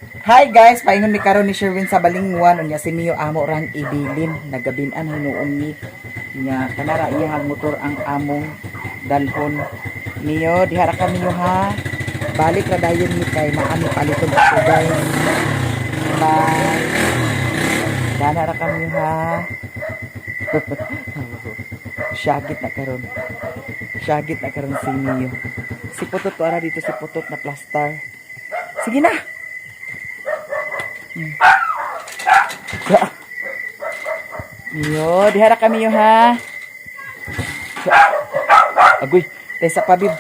Hi guys, paingon mi karon ni Sherwin sa Balingwan unya si Mio amo rang ibilin nagabinan hinuon ni nya kanara iyang motor ang among dalhon. Mio dihara ka Mio ha. Balik ra dayon mi kay maami paliton sa tugay. Bye. Dana ra ka Mio ha. Syagit na karon. Syagit na karon si Mio. Si Putot ko ara dito si Putot na plaster. Sige na. Yo, dihara kami yo ha. Agoy, tesa pa bib.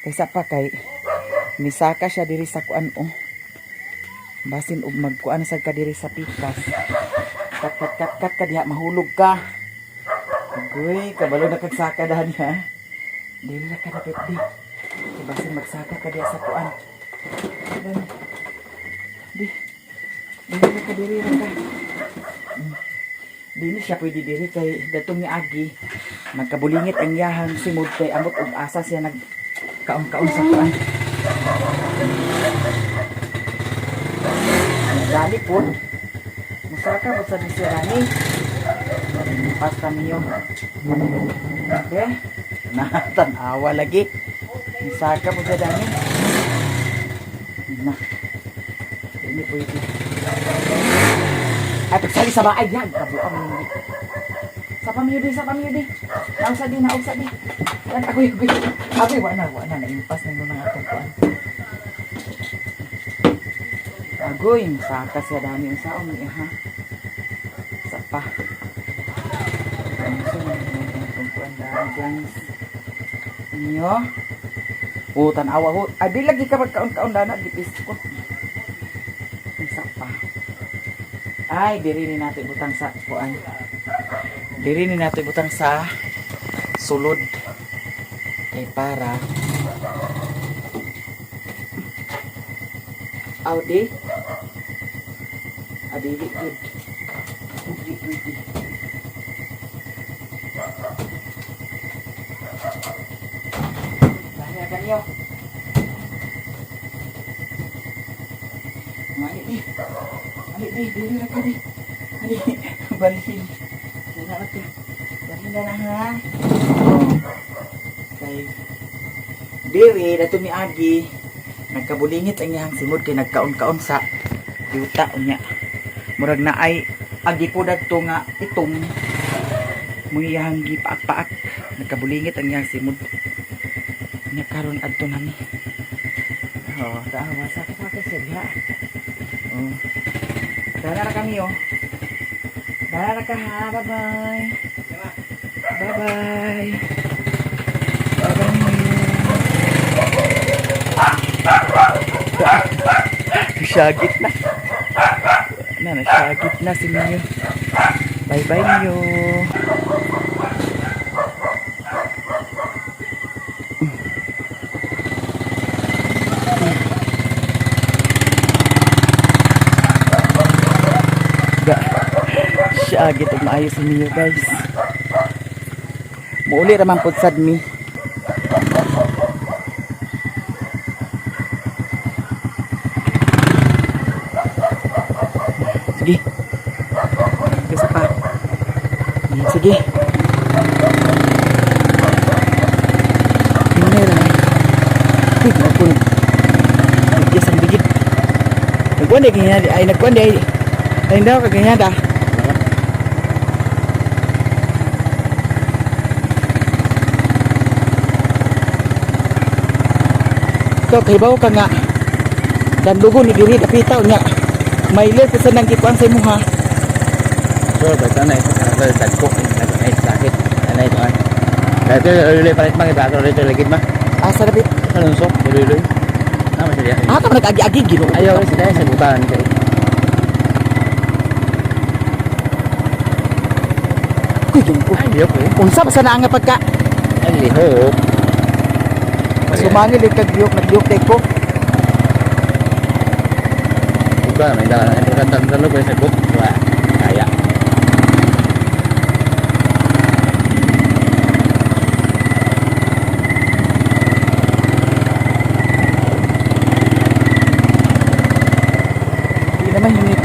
Tesa pa kay misaka siya diri sa kuan oh. Basin og magkuan sa ka diri sa pikas. Kat ka diha mahulog ka. Agoy, kabalo na kagsaka dani ha. Dili na ka dapat di. Basin magsaka ka diha sa kuan. Di. Dili ka diri ra ka. Dili siya pwede diri kay datong ni Agi nagkabulingit ang yahang simod kay amot og asa siya nagkaon-kaon sa kuan. Dali po. Musaka mo sa disirani. Pas kami yo. Okay? Natanawa lagi. Musaka mo sa dani. Na. Ini pwede. Ay, pagsali sa baay yan. Kabuang mo. Sa pamilya di. Nausa di. Yan, agoy. Agoy, wala. Naimpas na yun ang atong kuan. Agoy, masaka siya dami ang saon niya, ha? Sa pa. Ano siya, ang kuan dami guys. Inyo. Tanawa ho. Ay, di lagi ka magkaon-kaon dana. Di piskot. Isa pa. Ay, diri ni natin butang sa kuan. Diri ni natin butang sa sulod. Kay para Audi. Adili good. Pwede. Bahaya kanyo. Ali, dili na ka di. Ali, balikin. Balikin na ha. Okay. Diri, dato ni Agi, nagkabulingit ang iyang simod kay nagkaon-kaon sa yuta niya. Murag na ay Agi po dato nga itong muyang gipaak-paak. Nagkabulingit ang iyang simod. Nya karon adto nami. Oh, tama sa siya. Oh. Dala na kami oh. Dala na ka ha. Bye-bye. Bye-bye. Bye-bye. Syagit na. Syagit na si Mio. Bye-bye Mio. Syagit og maayo si Mio guys. Muuli raman pod sad mi. Sige. Isa pa. Sige. Ini ra. Nagpun. Yes ang digit. Nagkuan di kanya ay nagkuan di ay. Ay daw kaganya da. Ito, kahibaw ka nga. Dan lugo ni diri dapitaw niya. May lir sa nang gikuan sa imo ha. So, basta na ito. Tagko. Ay, sakit. Ano ito an. Kaya ito, uloy palit mga iba. Ito, ito, ligid ma. Asa na bit? Sa lunsok, uloy. Ano siya? Ito, nag-agi-agi. Gino. Ayaw, sila sa butan. Kuy, gino ko. Ay, lihok eh. Unsa ba sana nga pagka? Ay, lihok. Sumangil kag-lihok, nag-lihok tay ko. Iba, may dalan. Ito, tantan-tantan ko sa gut. Kaya.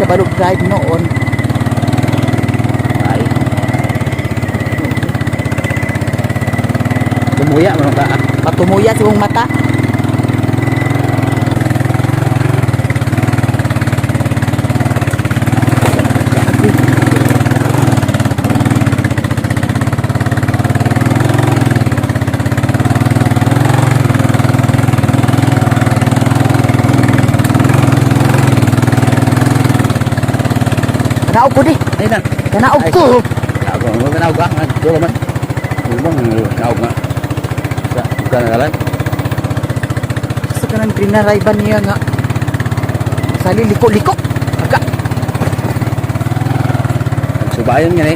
sa Balog Drive noon. Ay. Tumuya mo ka. Patumuya sa mong mata. Tanaog ko di. Ay lang. Tanaog ko. Ako mo naog ka. Do man. Mo naog nga. Sa kan kalan. Sa kanang grinarayban niya nga. Sali liko-liko. Aga. Subayon nga ni.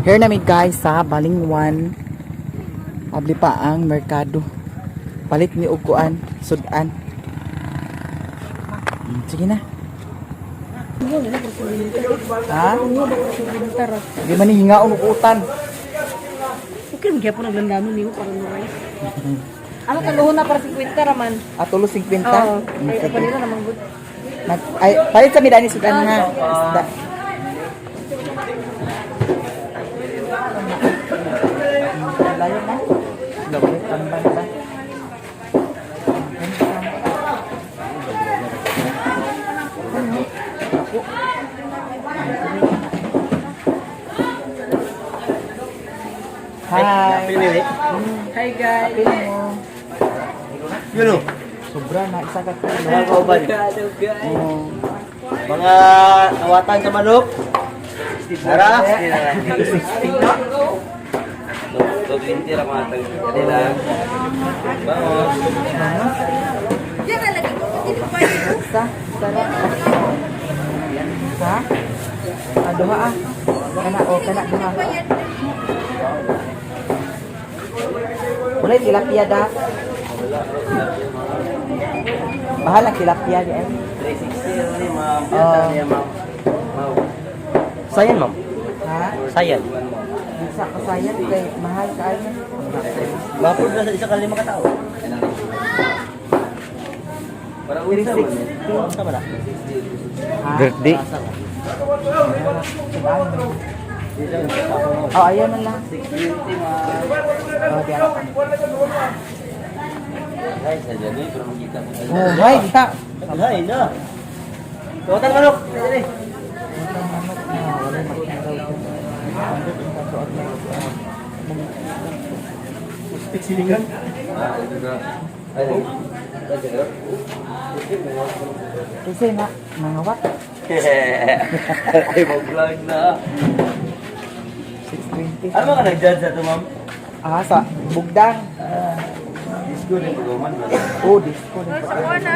Here namin guys sa Balingwan. Abli pa ang merkado. Palit ni uguan, sudan. Sige na. Ha? Di man ni hingaon ugutan. Okay, magyapon naglandano niyo para no rice. Ano kaluhon na para 50 raman? At tulo 50. Oo. Ay, apa nila namang good. Ay, palit sa midani sudan ha. Isda. Layo na. Lawit ang banda. Hi. Hi guys. Yun o. Sobra na isa ka kilo. Mga kauban. Oh. Mga nawatan sa manok. Tara. Tuglintira mga nila. Bangos. Sa sarap. Sa aduha ah. Kana duha. Mulai tilapia dah. Mahal ang tilapia di ay. 360 ni ma'am. Oh. Ma'am. Sayan ma'am. Ha? Sayan. Bisa ka sayang kay mahal kaayo. Mapod na sa isa ka 5 katao. Para uwi sa 360. Sama na. Birthday. Oh, ayan na lang. 620 ma'am. Oh, diyan. Guys, sadya ni pero makita mo. Oh, hay ta. Hay na. Tuwatan manok. Dali. Silingan. Kasi na mangawat. Ay, mag-vlog na. 620. Ano mga nag-judge na ito, ma'am? Ah, sa bugdang. disco din guman. Oh, disco na. Sa kuana.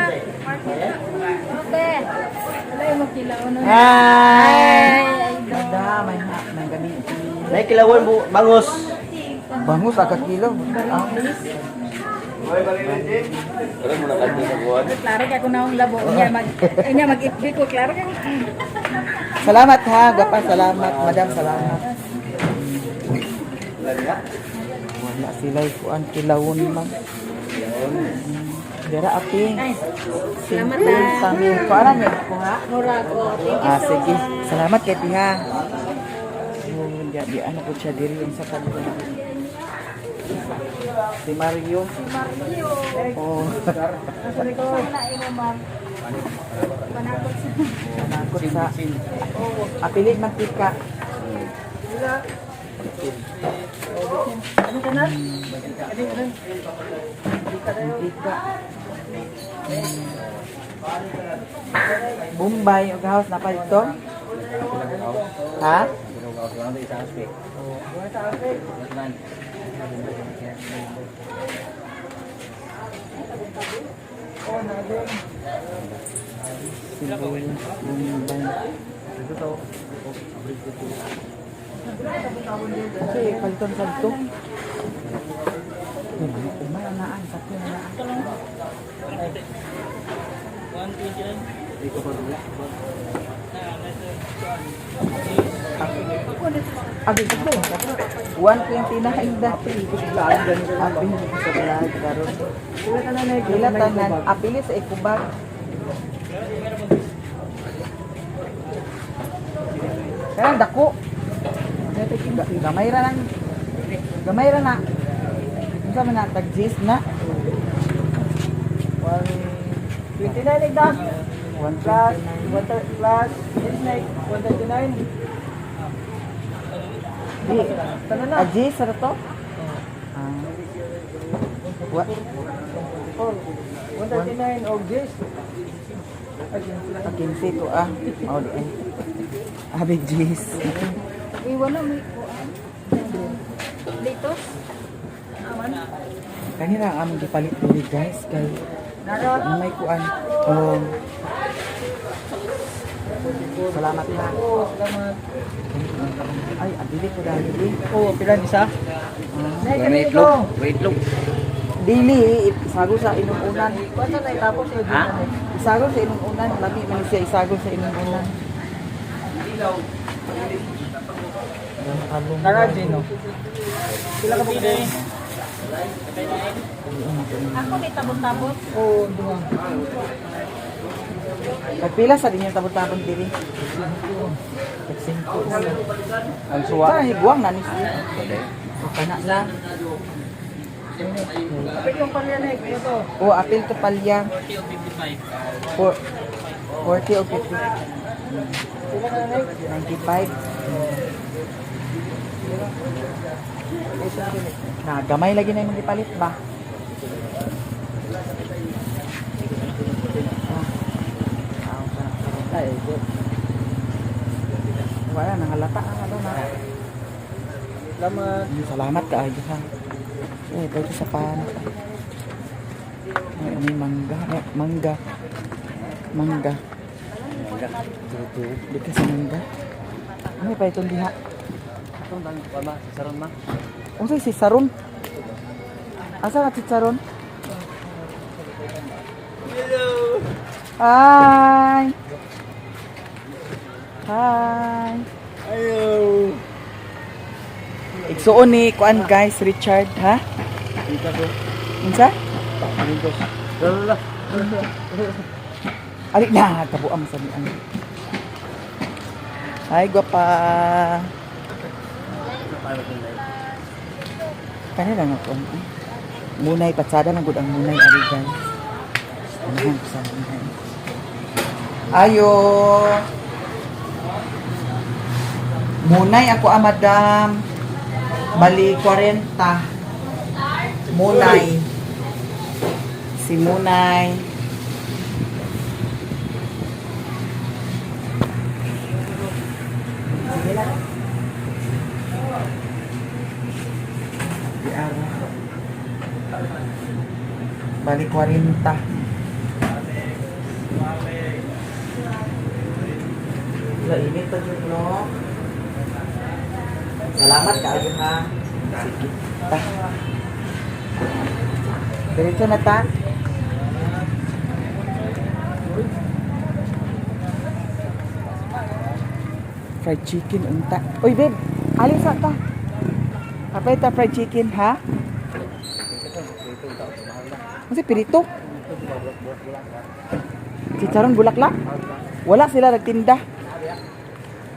Be. Wala mo kilaw na. Hi! Damay na, may gabi. May kilawan po, bangus. Bangus agad kilo. Ah, Wala mo na kanto sa buwan. Klaro kay ako na ang labo. Inya mag-ifbi ko. Klaro kay. salamat ha, gapa, salamat. Madam, salamat. Wala sila kuan kilawon man. Dira api. Salamat Simple ha. sami. Kuaran niya ko ha. Murag ko. Thank you Ah, so sige. much. Salamat kay Tiha. Di ano po siya diri yung sa kanila. Si Mario. Oh. Sabi ko, wala imo ma'am. Panakot sa. Nakot sa apilit mantika. Ano ka na? Mantika. Bombay og house na pa dito. Ha? Sibuyas, Bombay. Kasi kalton kalto. Umayanaan, sakto na naan. Abi ko. 120 na kayo dati. Abi sa balag karon. Sila tanan apili sa ikubag. Kaya dako. Gamay ra lang. Gamay ra na. Unsa man na tag-gis na? 29 egg da. 1 Plus, plus, snake, 139. Tanan na. Tag-gis ra to? Ah. What? 139 og gis. Akinsi to ah. Oh, di ay. Abig gis. Iwan na may kuan. Dito. Aman. Kanina ang aming gipalit dili guys kay na may kuan. Oh. Salamat na. Salamat. Ay, abili ko dali. Oh, pila isa? Wait look. Wait look. Dili, isago sa inuunan. Basta na itapos yung Ha? Isago sa inuunan. Lami man siya isago sa inuunan. Karaji, no? Pila ka po din? Ako ni tabot-tabot. Oo, duha. Nagpila sa din yung tabot-tabot dili. Tag-5. Ang suwa. Sa higuang na ni siya. Kana lang. Kapit yung pariyanig, ito. O, apil to palya. 40 o 50. Pila ka na, 95. Na, gamay lagi na yung magipalit ba? Ay, ito. Wala, nangalata ang ano na. Salamat. Salamat ka, ay ha. Eh, pwede sa pan. Ay, may mangga. May mangga. Mangga. Dito sa mangga. Ano pa itong diha? Itong tang mama, si Saron ma. Ano si Saron? Asa ka si Saron? Hello. Hi! Hi! Ayo. Igsuon ni kuan guys, Richard, ha? Dito ko. Unsa? Dito. Lala. Ali na, kabuang sa niyan. Hi, gwapa. Kanila nga ko. Munay, patsada ng gudang munay, ali guys. Ano sa munay? Ayo. Munay ako madam. Bali 40. Munay. Si Munay. Sige lang. Di araw. Bali 40. Init pa dyan, no? Salamat ka, ayun ha. Sige. Ta. Diretso na ta. Fried chicken unta. Uy, babe. Alis ta. Kapay ta fried chicken, ha? Kasi pirito. Chicharon bulaklak? Wala sila nagtinda.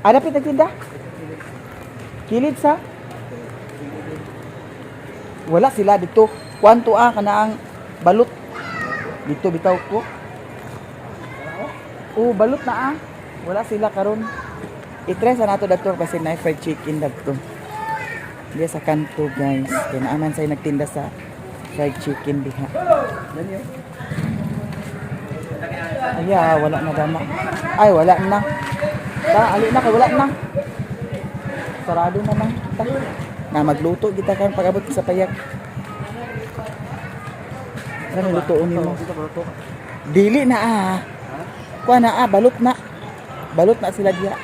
Ada pa nagtinda? Kilid sa? Wala sila dito. Kwanto kana ang balot. Dito bitaw ko. Oh, balot na Wala sila karon. I-try sa nato dato kasi na fried chicken dato. Diya sa kanto guys. Kaya naaman sa'yo nagtinda sa fried chicken diha. Ay, wala na dama. Ay, wala na. Ali na, kay wala na. Sarado na lang. Na magluto kita kan pag-abot sa payak. Ano lutoon mo? Dili na Kuha na balot na. Balot na sila diha.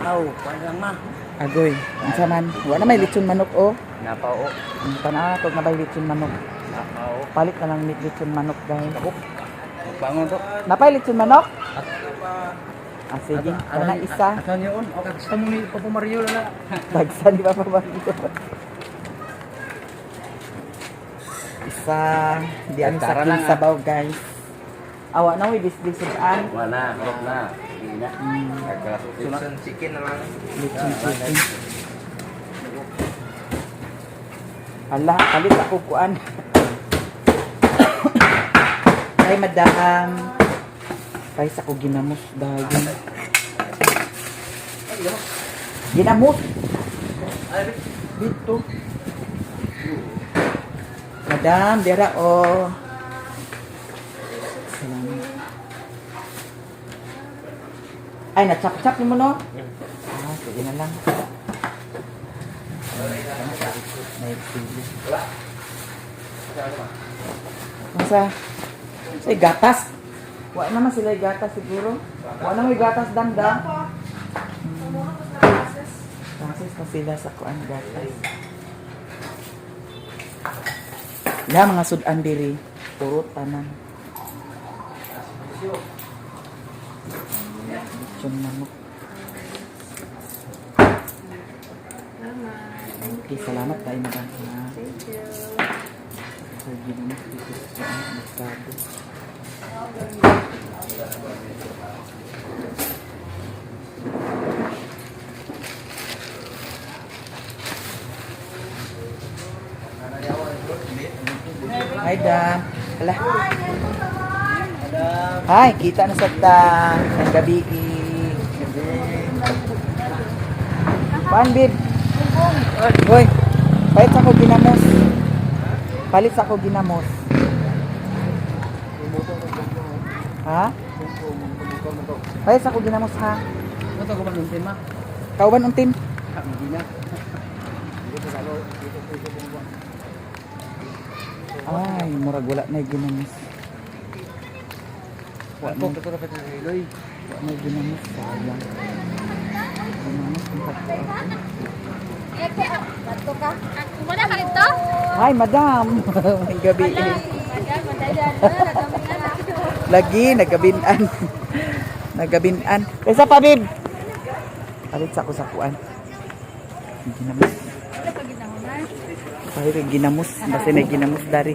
Aw, parang ma. Agoy, unsa man? Wala na may lechon manok Napao. Ang panatog na bay lechon manok. Napao. Palit na lang meat lechon manok guys. Bangon to. Napay lechon manok? Sige, kana isa. Asan yun? O, gusto mo ni Papa Mario na. Dagsan di ba pa ba dito? Isa, di ano sa Tara lang, sabaw guys. Awa na wi bisbisudan. Wala, krok na. Hindi na. Lechon chicken na lang. Lechon chicken. Hala, palit ako kuan. Ay madam. Kaya sa ko ginamos dahil. Ginamos. Dito. Madam, dira Salamat. Ay, na-chop-chop mo no? Sige na lang. May sili. Masa? Say gatas. Wala naman sila yung gatas siguro. Wala naman yung gatas danda. Francis na sila sa kuan gatas. Wala mga sudan diri. Puro tanan. Lechon manok. Okay, salamat tayo madam. Thank you. So, ginamit dito sa merkado. Hi, Dan. Hala. Hi, kita na sa ng gabi. Bid. Hoy, palit sa ko ginamos. Palit sa ko ginamos. Ha? Palit sa ko ginamos ha. Ito ko ba ng tema? Kauban untin. Hindi na. Ay, murag wala na yung ginamos. Wala na yung ginamos. Sayang. Ginamos ang tatlo ako. Wala ka rito? Hi, madam. May gabi. Lagi, nagabinan. Nagabinan. Kaysa pa, babe. Palit sa ko sa kuan. Ginamos. Palit yung ginamos. Basta na ginamos dari.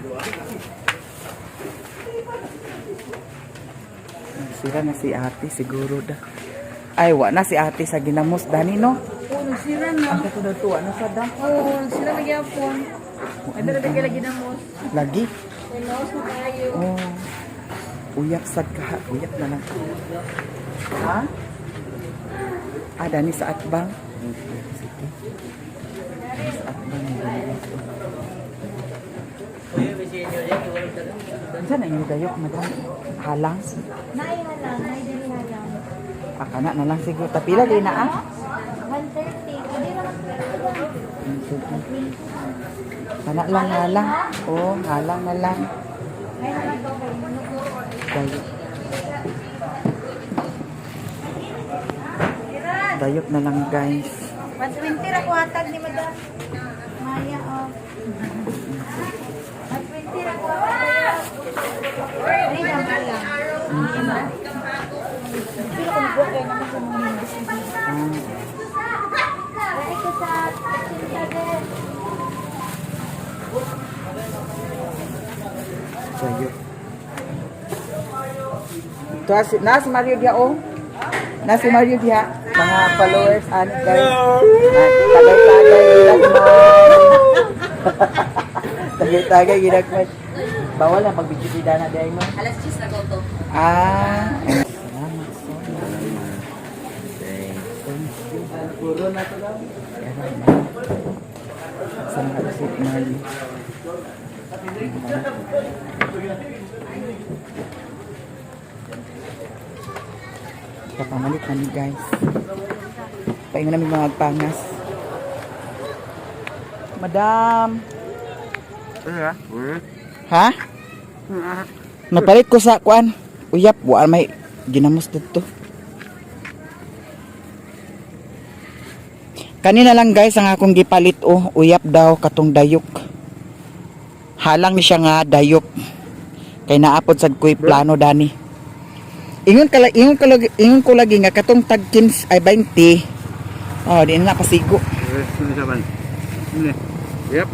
Sira na si ate siguro da. Ay, wa na si ate sa ginamos. Dani, no? Oo, nagsira na. Ang kato na to, ano sa da? Oo, nagsira na gyapon. Ay, dala ka lagi na mo. Lagi? Laos na tayo. Oh. Uyak sad ka. Uyak na lang. Ha? Ah, dani sa atbang. Sige. Dani sa atbang. Saan na yung dayok, madam? Halang? Naihalang, naidilihalang. Akana na lang siguro. Tapila din na 130. Hindi naman. Kana lang halang. Oh, halang na lang. Dayok. Dayok na lang guys. 120 ra ko hatag ni Madam Maya oh. 120 ra ko hatag. Ay, naman lang. Pero kung buwan kayo naman sa mga business. Ay, ko sa Dayok. Ito na si Mario dia oh. Na si Mario dia. Mga followers ani guys. Tagay-tagay ginagmay. Tagay-tagay ginagmay. Bawal na pagbibida na di ay mo. Alas 10 na ko to. Ah. Puro na to daw. Sama si Mario. Kapamalit na ni guys. Paingon namin mga agpangas. Madam. Ha? Napalit ko sa kuan. Uyap, wa may ginamos dito. Kanina lang guys ang akong gipalit oh, uyap daw katong dayok. Halang ni siya nga dayok. Kay naapod sad ko'y plano dani. Ingon ko lagi nga katong tag 15 ay 20. Oh, di na pasigo. Yep.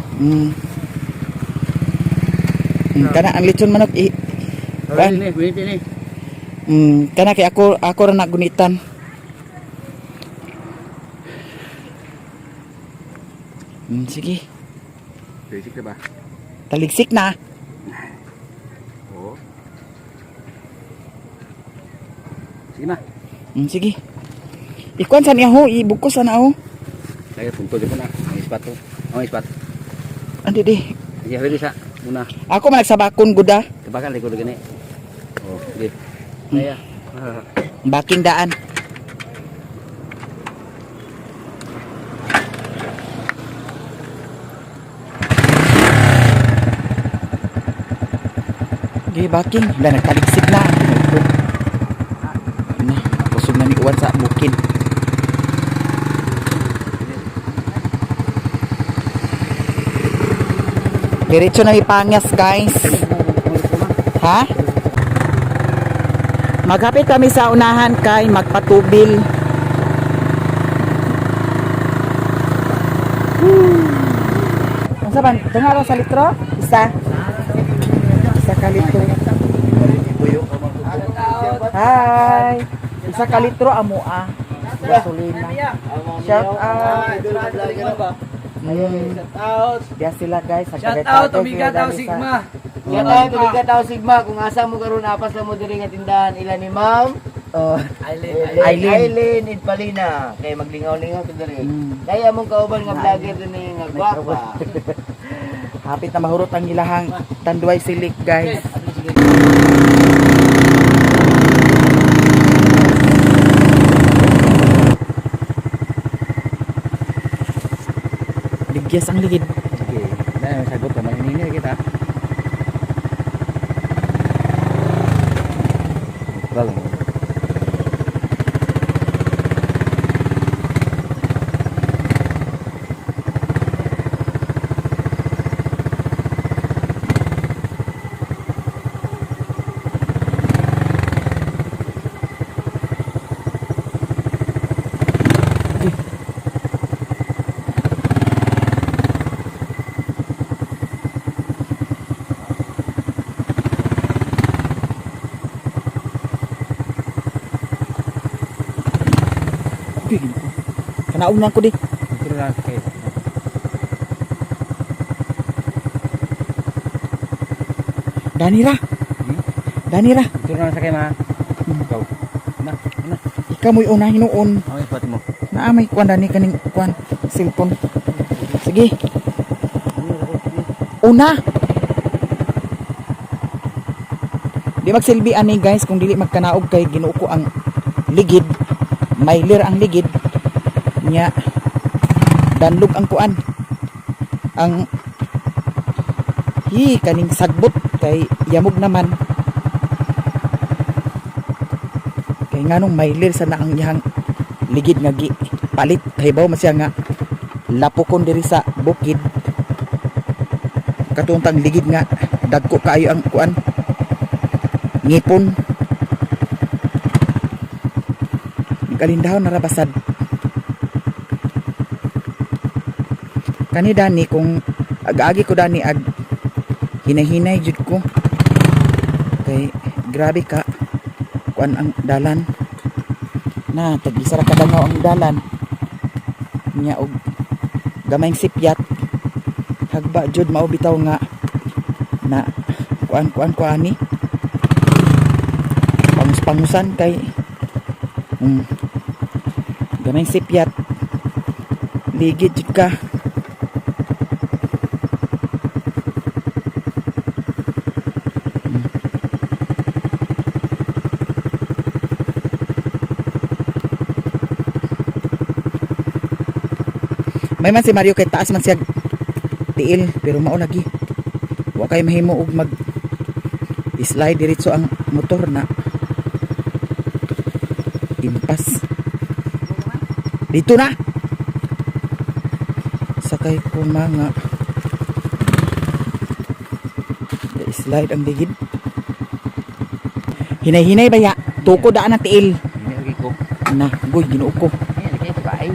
Kana ang lechon manok kan? Ini. Kana kay ako ra nagunitan. Sige. Basic ka ba? Taligsik na. Oo. Sige na. Sige. Ikuan sa niya ho, ibukos na ho. Kaya punto di po na. Ang ispat to. Ang ispat. Andi di. Sige, ready sa. Muna. Ako man nagsabakon guda. Kabakan, likod gani. Oh, sige. Kaya. Baking daan. Okay, baking. Wala, nagtaligsik na. Na, kusog na ni Uwan sa bukid. Diretso na ipangas, guys. Ha? Maghapit kami sa unahan kay magpatubil. Ano ba? Tengah sa litro? Isa. Isa ka litro. Hi. Isa ka litro amo ah. Gasolina. Shout out. Dia sila guys. Shout out Omega Tau Sigma. Shout out Omega Tau Sigma. Kung asa mo karon apas na mo diri nga tindahan ila ni Ma'am Aileen Idpalina. Kay maglingaw-lingaw to diri. Kaya mong kauban nga vlogger din nga gwapa. Hapit na mahurot ang ilahang tanduay silik guys. Ligyas ang ligid. Sige. Na sagot ka maniningil kita. Balang. Kanauna ko di. Pero lang kay. Danira. Danira. Pero lang sa kay ma. Ikaw. Na. Ikaw mo'y una hinuon. Ang ispat mo. Naamay kuan dani kaning kuan cellphone. Sige. Una. Di magsilbi ani guys kung dili magkanaog kay Ginoo ko ang ligid. May lir ang ligid. Nya danlog ang kuan. Ang Kaning sagbot kay yamog naman. Kay nganong mailir sa naang iyang ligid nga gi palit kay baw masya nga lapokon diri sa bukid. Katuntang ligid nga dagko kaayo ang kuan ngipon. Nagkalindahon narabasad. Kani dani kung ag-agi ko dani ag hinahinay jud ko kay grabe ka kuan ang dalan na tag-isa ra kadangaw ang dalan nya og gamayng sipyat hagba jud mao bitaw nga na kuan ni pangus-pangusan kay gamayng sipyat ligid jud ka. May man si Mario kay taas man siya tiil pero mao lagi. Wa kay mahimo og mag slide diretso ang motor na impas. Dito na. Sakay ko mga slide ang ligid. Hinay-hinay ba ya? Tuko daan ang tiil. Ini lagi ko. Na, goy ginuo ko. Ini lagi sa bahay.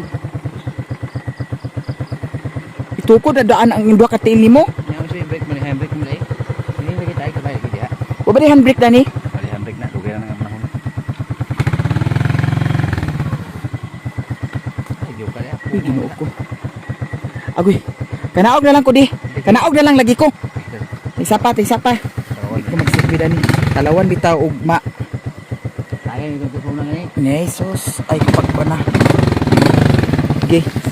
Tuko na daan ang duha ka tiil nimo. Yang usi break mo ni handbrake mo dai. Ini lagi tayo ka bahay dia. Wa ba di handbrake dani? Bali handbrake na dugay na nahon. Ay yo ka ya. Uy, ginuo ko. Agoy. Kanaog na lang ko di. Kanaog na lang lagi ko. Isa pa. Hindi ko magsilbi dani. Talawan bitaw ugma. Tayo yung tutunan na Jesus, ay kapag ko na.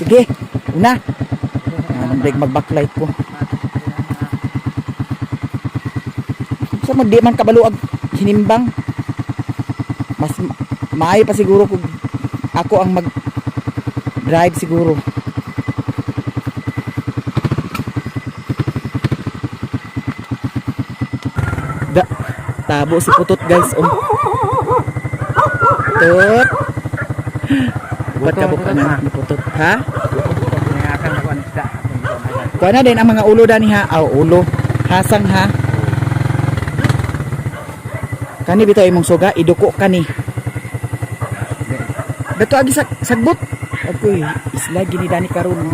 Sige. Una. Anong break mag-backlight ko. Sa mo di man kabaluag hinimbang. Mas maayo pa siguro kung ako ang mag-drive siguro. Tabo si Putot guys. Tut. Buat kabuk anak ni Putot. Ha? Nangakan ako ang isda. Kuha na din ang mga ulo dani ha. Ulo. Hasang ha. Kani bitaw imong suga. Iduko kani. Dato agi sagbot. Agoy. Isla gini dani karon.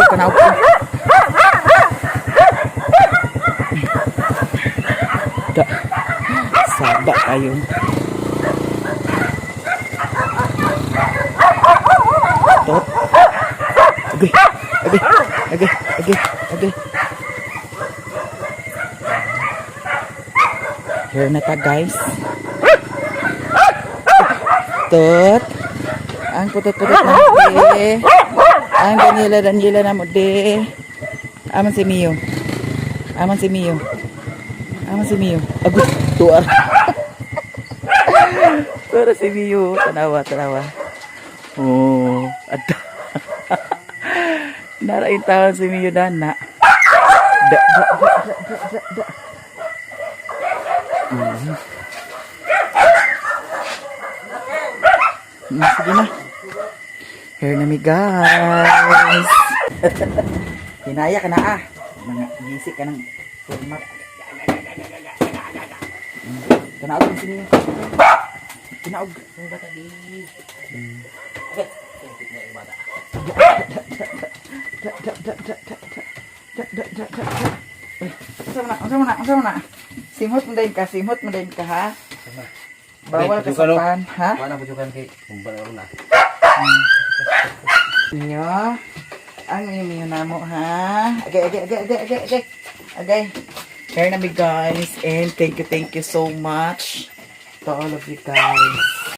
Kanaog ko. Saba kayo. Tot. Agay. Here na ta guys. Tot. Ang putot-putot na. Ang Daniela na mo de. Aman si Mio. Agoy, tuar. Tuar si Mio. Tanawa. Oh, ada. Narain taon si Mio dana. Da. Sige na. Here na mi guys. Hinaya ka na ah. Mga gisik ka ng format. Kanaog din sila. Kinaog. Asa mo na. Simot mo din ka ha. Bawal ka sa pan ha. Mana pujukan kay kumpara na. Inyo ang imiyo na mo ha. Agay. Here na mi guys and thank you so much to all of you guys.